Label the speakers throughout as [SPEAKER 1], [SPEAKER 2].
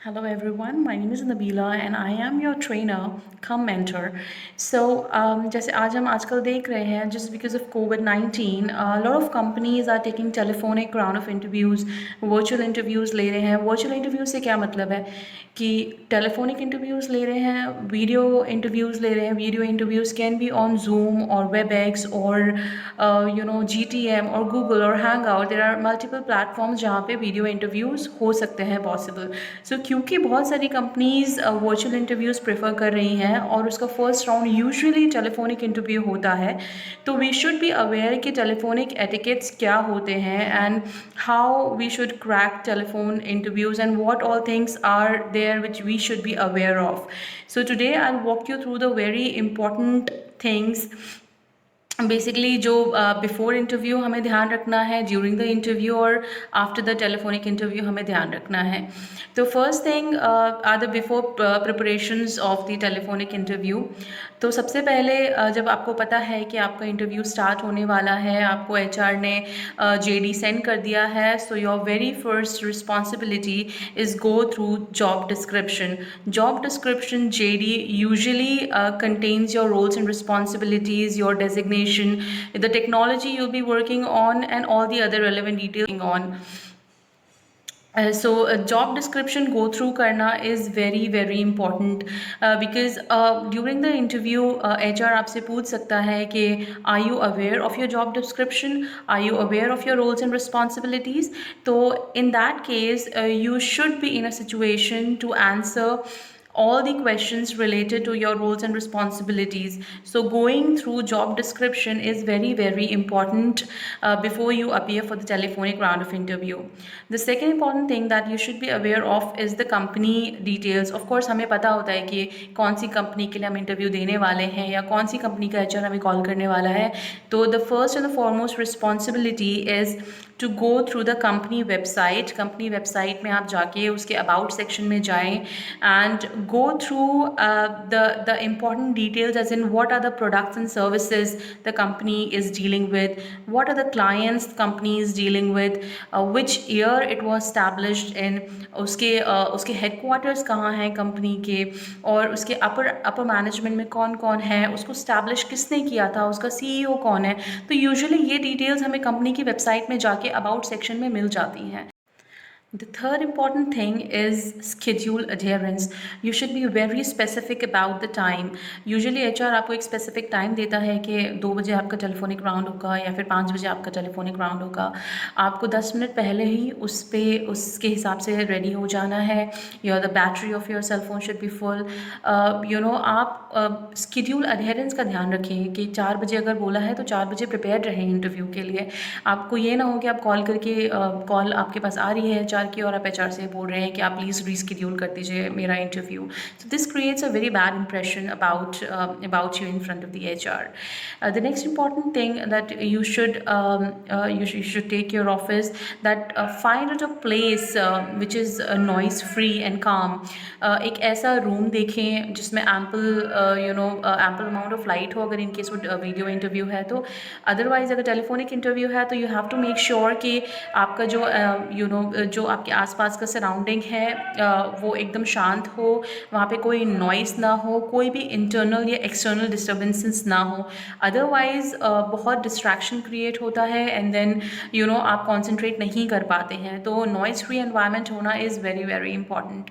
[SPEAKER 1] Hello everyone, my name is Nabila and I am your trainer come mentor. So जैसे आज हम आजकल देख रहे हैं just because of COVID-19 a lot of companies are taking telephonic round of interviews, virtual interviews ले रहे हैं. Virtual interviews से क्या मतलब है कि telephonic interviews ले रहे हैं, video interviews ले रहे हैं. Video interviews can be on Zoom or WebEx or GTM or Google or Hangout. There are multiple platforms जहाँ पे video interviews हो सकते हैं possible. So क्योंकि बहुत सारी कंपनीज वर्चुअल इंटरव्यूज़ प्रेफर कर रही हैं और उसका first round usually telephonic interview होता है, तो वी शुड बी अवेयर कि टेलीफोनिक एटिकेट्स क्या होते हैं and how we should crack telephone interviews and what all things are there which we should be aware of. So today I will walk you through the very important things. Basically जो before interview हमें ध्यान रखना है, during the interview और after the telephonic interview हमें ध्यान रखना है. तो first thing are the before preparations of the telephonic interview. तो सबसे पहले जब आपको पता है कि आपका इंटरव्यू स्टार्ट होने वाला है, आपको एचआर ने जेडी सेंड कर दिया है, so your very first responsibility is go through job description. Job description JD usually contains your roles and responsibilities, your designation, the technology you'll be working on and all the other relevant details on. So job description go through करना is very important because during the interview HR आपसे पूछ सकता है कि are you aware of your job description, are you aware of your roles and responsibilities. तो in that case you should be in a situation to answer all the questions related to your roles and responsibilities. So going through job description is very important before you appear for the telephonic round of interview. The second important thing that you should be aware of is the company details. Of course हमें पता होता है कि कौन सी company के लिए हम interview देने वाले हैं या कौन सी कंपनी का एचआर हमें कॉल करने वाला है. तो the first and the foremost responsibility is to go through the company website. Company website में आप जाके उसके अबाउट सेक्शन में जाएं and go through the important details, as in what are the products and services the company is dealing with, what are the clients the company is dealing with, which year it was established in, उसके headquarters कहाँ हैं company के, और उसके upper management में कौन कौन है, उसको स्टैब्लिश किसने किया था, उसका सीईओ कौन है. तो यूजुअली ये डिटेल्स हमें कंपनी की वेबसाइट में जाके अबाउट सेक्शन में मिल जाती हैं. The third important thing is schedule adherence. You should be very specific about the time. Usually HR आपको एक specific time देता है कि 2 बजे आपका टेलीफोनिक राउंड होगा या फिर 5 बजे आपका टेलीफोनिक राउंड होगा. आपको 10 मिनट पहले ही उसके हिसाब से रेडी हो जाना है. The battery of your cell phone should be full. आप schedule adherence का ध्यान रखें कि 4 बजे अगर बोला है तो 4 बजे प्रिपेयर रहें इंटरव्यू के लिए. आपको ये ना हो कि आप कॉल करके कॉल आपके पास आ रही है एचआर की और आप एचआर से बोल रहे हैं कि आप प्लीज़ रीस्केड्यूल कर दीजिए मेरा interview. So this creates a very bad impression about you in front of the HR. The next important thing that you should take care of is that find out a place which is noise free and calm. एक ऐसा room देखें जिसमें ample amount of light हो अगर in case वो video interview है तो. Otherwise अगर टेलीफोनिक इंटरव्यू है तो you have to make sure कि आपका जो आपके आसपास का सराउंडिंग है वो एकदम शांत हो, वहाँ पे कोई नॉइस ना हो, कोई भी इंटरनल या एक्सटर्नल डिस्टर्बेंसेस ना हो. अदरवाइज बहुत डिस्ट्रैक्शन क्रिएट होता है एंड देन आप कॉन्सेंट्रेट नहीं कर पाते हैं. तो नॉइस फ्री एनवायरनमेंट होना is very important.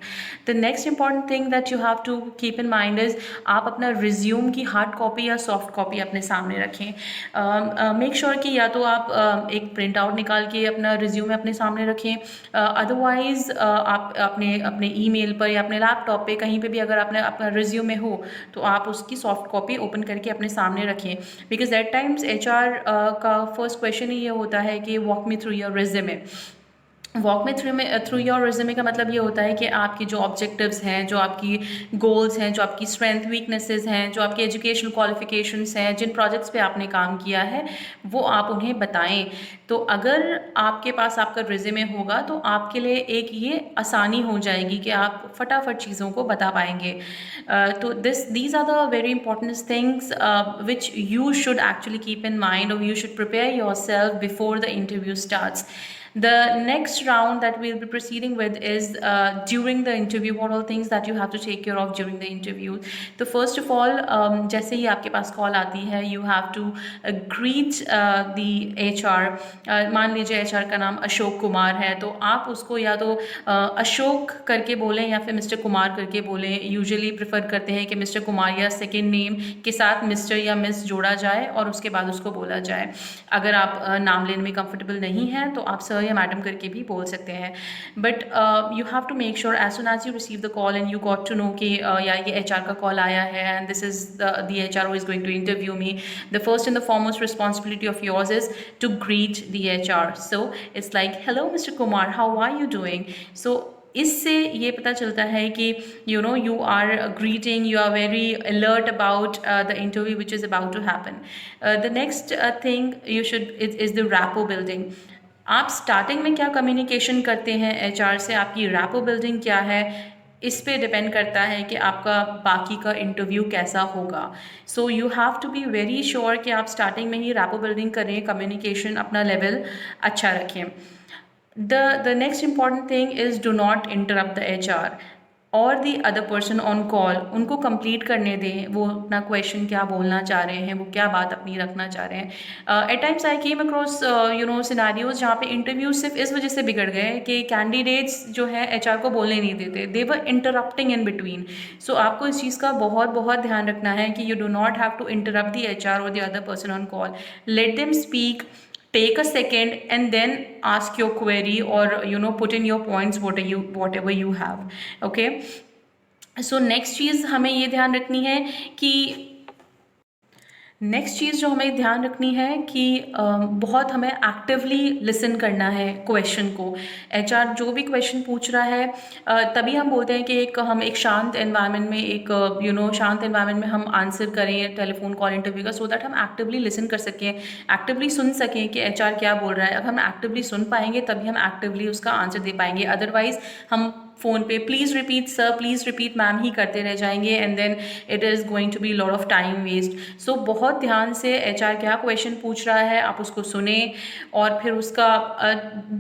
[SPEAKER 1] The next important thing that you have to keep in mind is आप अपना रिज्यूम की हार्ड कॉपी या सॉफ्ट कॉपी अपने सामने रखें. मेक श्योर कि या तो आप एक प्रिंट आउट निकाल के अपना रिज्यूम अपने सामने रखें, अदरवाइज़ आप अपने ईमेल पर या अपने लैपटॉप पे कहीं पे भी अगर आपने अपना रिज्यूमे हो तो आप उसकी सॉफ्ट कॉपी ओपन करके अपने सामने रखें. बिकॉज दैट टाइम्स एचआर का फर्स्ट क्वेश्चन ही ये होता है कि walk me through your resume. Walk में थ्रू योर रिज्यूमे का मतलब ये होता है कि आपकी जो ऑब्जेक्टिव्स हैं, जो आपकी गोल्स हैं, जो आपकी स्ट्रेंथ वीकनेसेस हैं, जो आपकी एजुकेशनल क्वालिफिकेशंस हैं, जिन प्रोजेक्ट्स पे आपने काम किया है वो आप उन्हें बताएं. तो अगर आपके पास आपका रिज्यूमे होगा तो आपके लिए एक ये आसानी हो जाएगी कि आप फटाफट चीज़ों को बता पाएंगे. तो these are the very important things which you should actually keep in mind, or you should prepare yourself before the interview starts. The next round that we'll be proceeding with is during the interview, what all things that you have to take care of during the interview. So first of all, जैसे ही आपके पास call आती है, you have to greet the HR. मान लीजिए HR का नाम अशोक कुमार है, तो आप उसको या तो अशोक करके बोलें या फिर मिस्टर कुमार करके बोलें. यूजुअली प्रेफर करते हैं कि मिस्टर कुमार या सेकेंड नेम के साथ मिस्टर या मिस जोड़ा जाए और उसके बाद उसको बोला जाए. अगर आप नाम लेने में कंफर्टेबल नहीं हैं तो आप सर या मैडम करके भी बोल सकते हैं. But you have to make sure as soon as you receive the call and you got to know कि या ये HR का कॉल आया है and this is the HR who is going to interview me, the first and the foremost responsibility of yours is to greet the HR. So it's like, hello Mr. Kumar, how are you doing? So इससे ये पता चलता है कि you are greeting, you are very alert about the interview which is about to happen. The next thing you should is the rapport building. आप starting में क्या communication करते हैं HR से, आपकी rapport building क्या है, इस पे डिपेंड करता है कि आपका बाकी का इंटरव्यू कैसा होगा. So you have to be very sure कि आप स्टार्टिंग में ही रैपो बिल्डिंग करें, कम्युनिकेशन अपना लेवल अच्छा रखें. The next important thing is do not interrupt the HR और the other person on call. उनको कंप्लीट करने दें, वो अपना क्वेश्चन क्या बोलना चाह रहे हैं, वो क्या बात अपनी रखना चाह रहे हैं. At times I came across scenarios जहाँ पे इंटरव्यू सिर्फ इस वजह से बिगड़ गए कि कैंडिडेट्स जो है HR को बोलने नहीं देते, दे वर इंटरप्टिंग इन बिटवीन. सो आपको इस चीज़ का बहुत बहुत ध्यान रखना है कि you do not have to interrupt the HR और the other person on call. Let them speak, take a second and then ask your query or put in your points whatever you have. Okay, so next चीज़ हमें ये ध्यान रखनी है कि next चीज़ जो हमें ध्यान रखनी है कि बहुत हमें एक्टिवली लिसन करना है क्वेश्चन को. HR जो भी क्वेश्चन पूछ रहा है तभी हम बोलते हैं कि हम एक शांत एनवायरनमेंट में शांत एनवायरनमेंट में हम आंसर करें टेलीफोन कॉल इंटरव्यू का, सो दैट हम एक्टिवली लिसन कर सकें, एक्टिवली सुन सकें कि HR क्या बोल रहा है. अब हम एक्टिवली सुन पाएंगे तभी हम एक्टिवली उसका आंसर दे पाएंगे. अदरवाइज हम फ़ोन पे please repeat sir, please repeat ma'am ही करते रह जाएंगे and then it is going to be lot of time waste. So बहुत ध्यान से HR क्या क्वेश्चन पूछ रहा है आप उसको सुने और फिर उसका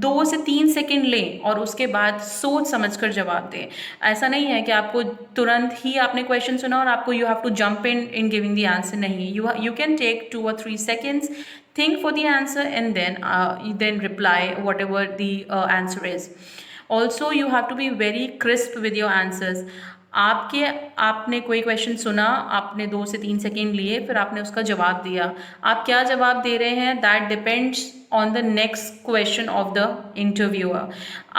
[SPEAKER 1] 2 से 3 सेकेंड लें और उसके बाद सोच समझ कर जवाब दें. ऐसा नहीं है कि आपको तुरंत ही आपने क्वेश्चन सुना और आपको you have to jump in giving the answer. नहीं, you can take 2 or 3 seconds, think for the answer and then reply whatever the answer is. Also you have to be very crisp with your answers. आपने कोई question सुना, आपने 2 से 3 second लिए, फिर आपने उसका जवाब दिया. आप क्या जवाब दे रहे हैं that depends on the next question of the interviewer.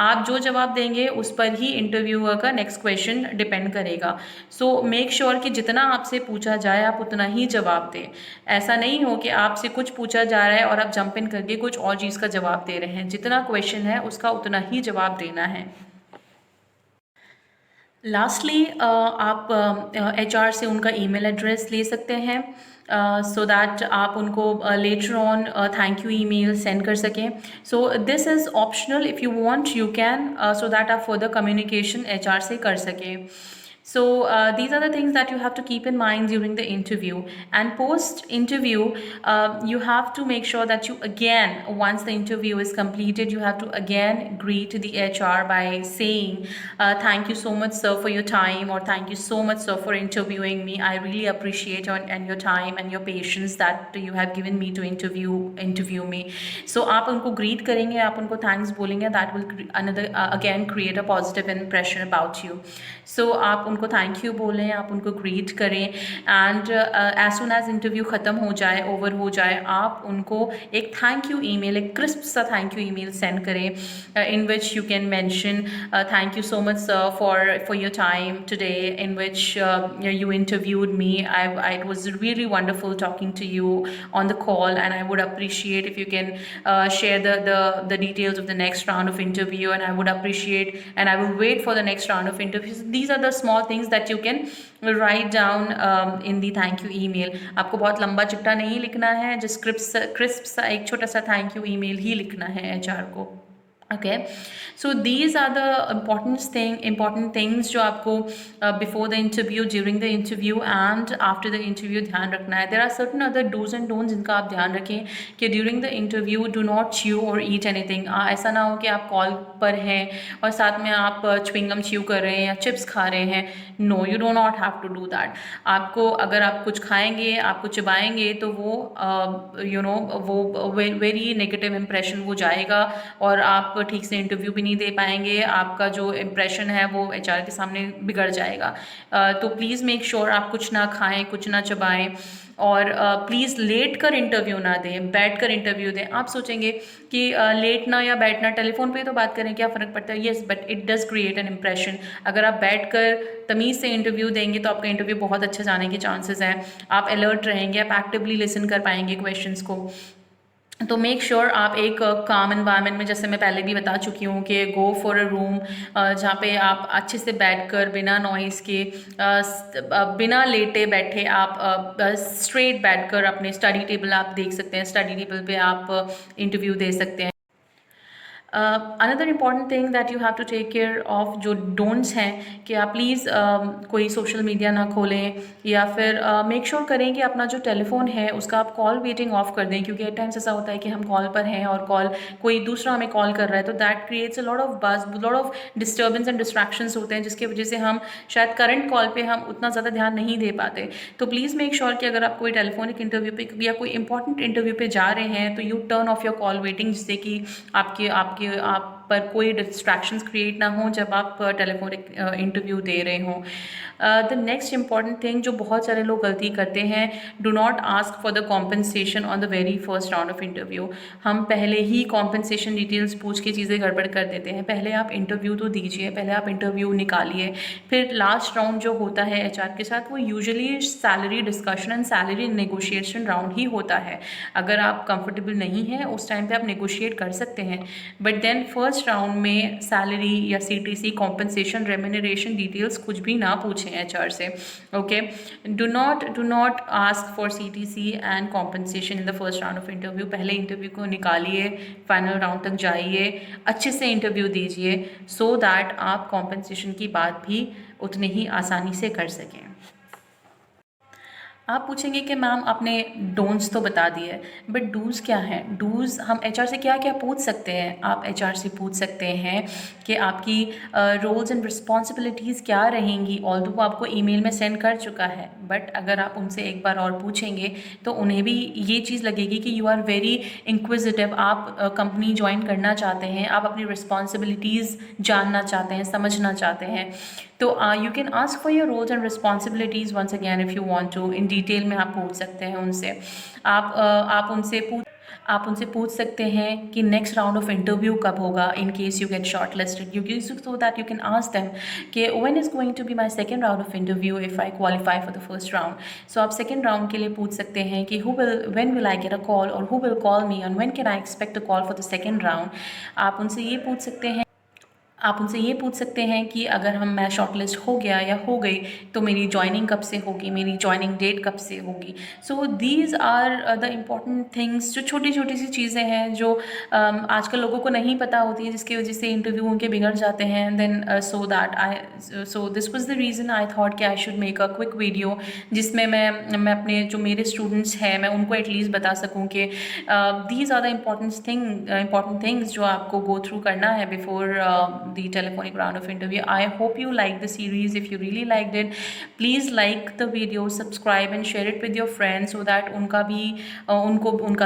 [SPEAKER 1] आप जो जवाब देंगे उस पर ही इंटरव्यूअर का नेक्स्ट क्वेश्चन डिपेंड करेगा. सो मेक श्योर कि जितना आपसे पूछा जाए आप उतना ही जवाब दें. ऐसा नहीं हो कि आपसे कुछ पूछा जा रहा है और आप जंप इन करके कुछ और चीज़ का जवाब दे रहे हैं. जितना क्वेश्चन है उसका उतना ही जवाब देना है. लास्टली आप HR से उनका ईमेल एड्रेस ले सकते हैं सो दैट आप उनको later on thank you email send कर सकें. So this is optional, if you want you can, so that आप फर्दर कम्युनिकेशन HR से कर सकें. So these are the things that you have to keep in mind during the interview. And post interview you have to make sure that you again, once the interview is completed, you have to again greet the HR by saying thank you so much sir for your time, or thank you so much sir for interviewing me. I really appreciate your time and your patience that you have given me to interview me. So आप उनको greet करेंगे, आप उनको thanks बोलेंगे, that will again create a positive impression about you. So आप उनको thank you बोलें, आप उनको ग्रीट करें and as soon as interview ख़त्म हो जाए, ओवर हो जाए, आप उनको एक थैंक यू ईमेल, एक क्रिस्प सा थैंक यू ईमेल सेंड करें in which you can mention thank you so much sir for your time today in which you interviewed me. It was really wonderful talking to you on the call, and I would appreciate if you can share the details of the next round of interview, and I would appreciate and I will wait for the next round of interviews. These are the small things that you can write down in the thank you email. आपको बहुत लंबा चिट्ठा नहीं लिखना है, just crisp सा एक छोटा सा थैंक यू ईमेल ही लिखना है HR को. Okay, so these are the important things जो आपको before the interview, during the interview and after the interview ध्यान रखना है. There are certain other dos and don'ts जिनका आप ध्यान रखें कि during the interview do not chew और ईट एनीथिंग. ऐसा ना हो कि आप कॉल पर हैं और साथ में आप च्युइंगम च्यू कर रहे हैं या चिप्स खा रहे हैं. No, you do not have to do that. आपको अगर आप कुछ खाएंगे, आपको चबाएंगे तो वो वो वेरी नेगेटिव इम्प्रेशन वो जाएगा और आप ठीक से इंटरव्यू भी नहीं दे पाएंगे. आपका जो इम्प्रेशन है वो एचआर के सामने बिगड़ जाएगा. तो प्लीज़ मेक श्योर आप कुछ ना खाएं, कुछ ना चबाएं और प्लीज़ लेट कर इंटरव्यू ना दें, बैठ कर इंटरव्यू दें. आप सोचेंगे कि लेटना या बैठना, टेलीफोन पे तो बात करें क्या फ़र्क पड़ता है. Yes, but it does create an impression. अगर आप बैठ कर तमीज़ से इंटरव्यू देंगे तो आपका इंटरव्यू बहुत अच्छा जाने के चांसेस हैं. आप अलर्ट रहेंगे, आप एक्टिवली लिसन कर पाएंगे क्वेश्चंस को. तो मेक श्योर आप एक काम एनवायरनमेंट में, जैसे मैं पहले भी बता चुकी हूँ कि गो फॉर अ रूम जहाँ पे आप अच्छे से बैठकर बिना नॉइज़ के, बिना लेटे बैठे आप स्ट्रेट बैठकर अपने स्टडी टेबल आप देख सकते हैं. स्टडी टेबल पे आप इंटरव्यू दे सकते हैं. Another important thing that you have to take care of जो डोंट्स हैं कि आप प्लीज़ कोई सोशल मीडिया ना खोलें या फिर मेक श्योर करें कि अपना जो टेलीफोन है उसका आप कॉल वेटिंग ऑफ कर दें, क्योंकि एट टाइम्स ऐसा होता है कि हम कॉल पर हैं और कोई दूसरा हमें कॉल कर रहा है, तो that creates a lot of buzz, lot of disturbance and distractions होते हैं जिसकी वजह से हम शायद करंट कॉल पे हम उतना ज़्यादा ध्यान नहीं दे पाते. तो प्लीज़ मेक श्योर कि अगर आप कोई टेलीफोनिक इंटरव्यू पे या कोई इंपॉर्टेंट इंटरव्यू पे जा रहे हैं तो U turn off your call waiting, जिससे कि आपके आप पर कोई डिस्ट्रैक्शंस क्रिएट ना हो जब आप टेलीफोनिक इंटरव्यू दे रहे हों. द नेक्स्ट इंपॉर्टेंट थिंग जो बहुत सारे लोग गलती करते हैं, do not ask for the compensation on the very first round of interview. हम पहले ही कॉम्पनसेशन डिटेल्स पूछ के चीज़ें गड़बड़ कर देते हैं. पहले आप इंटरव्यू तो दीजिए, पहले आप इंटरव्यू निकालिए, फिर लास्ट राउंड जो होता है एचआर के साथ वो usually salary discussion and salary negotiation round ही होता है. अगर आप कंफर्टेबल नहीं हैं उस टाइम पे आप नेगोशिएट कर सकते हैं, बट देन फर्स्ट राउंड में सैलरी या सीटीसी, कॉम्पनसेशन, रेम्यूनरेशन डिटेल्स कुछ भी ना पूछें एचआर से. Okay, do not ask for CTC and compensation in the first round of interview. पहले इंटरव्यू को निकालिए, फाइनल राउंड तक जाइए, अच्छे से इंटरव्यू दीजिए सो दैट आप कॉम्पनसेशन की बात भी उतनी ही आसानी से कर सकें. आप पूछेंगे कि मैम आपने डोंट्स तो बता दिए, बट डूज़ क्या हैं. डूज़ हम एचआर से क्या क्या पूछ सकते हैं. आप एचआर से पूछ सकते हैं कि आपकी रोल्स एंड रिस्पॉन्सिबिलिटीज़ क्या रहेंगी. ऑल्दो वो आपको ईमेल में सेंड कर चुका है, बट अगर आप उनसे एक बार और पूछेंगे तो उन्हें भी ये चीज़ लगेगी कि यू आर वेरी इंक्विजिटिव. आप कंपनी ज्वाइन करना चाहते हैं, आप अपनी रिस्पॉन्सिबिलिटीज़ जानना चाहते हैं, समझना चाहते हैं. तो you can ask for your roles and responsibilities once again if you want to. In detail में आप पूछ सकते हैं उनसे. आप उनसे पूछ सकते हैं कि नेक्स्ट राउंड ऑफ इंटरव्यू कब होगा in case you get shortlisted. You so that you can ask them कि when is going to be my second round of interview if I qualify for the first round. So आप second round के लिए पूछ सकते हैं कि when will I get a call और who will call me and when can I expect a call for the second round. आप उनसे ये पूछ सकते हैं कि अगर मैं शॉर्टलिस्ट हो गया या हो गई तो मेरी जॉइनिंग कब से होगी, मेरी जॉइनिंग डेट कब से होगी. So these are the important things, जो छोटी छोटी सी चीज़ें हैं जो आजकल लोगों को नहीं पता होती है, जिसकी वजह से इंटरव्यू उनके बिगड़ जाते हैं. Then so this was the reason I thought कि I should make a quick video जिसमें मैं अपने जो मेरे स्टूडेंट्स हैं मैं उनको एटलीस्ट बता सकूँ कि these are the important things जो आपको गो थ्रू करना है before the telephonic round of interview. I hope you like the series. If you really liked it, please like the video, subscribe and share it with your friends so that उनका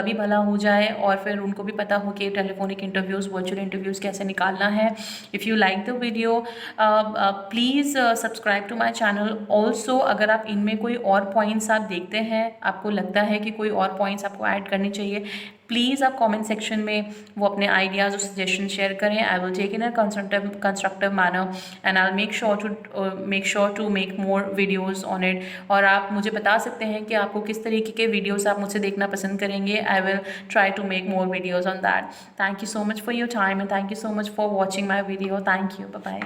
[SPEAKER 1] भी भला हो जाए और फिर उनको भी पता हो कि टेलीफोनिक इंटरव्यूज़, वर्चुअल इंटरव्यूज़ कैसे निकालना है. If you like the video please subscribe to my channel. Also अगर आप इनमें कोई और पॉइंट्स आप देखते हैं, आपको लगता है कि कोई और पॉइंट्स आपको ऐड करने चाहिए, प्लीज़ आप कमेंट सेक्शन में वो अपने आइडियाज़ और सजेशन शेयर करें. I will take in a constructive manner and I make sure to make more videos on it. और आप मुझे बता सकते हैं कि आपको किस तरीके के वीडियोज़ आप मुझसे देखना पसंद करेंगे. I will try to make more videos on that. Thank you so much for your time and thank you so much for watching my video. Thank you. Bye bye.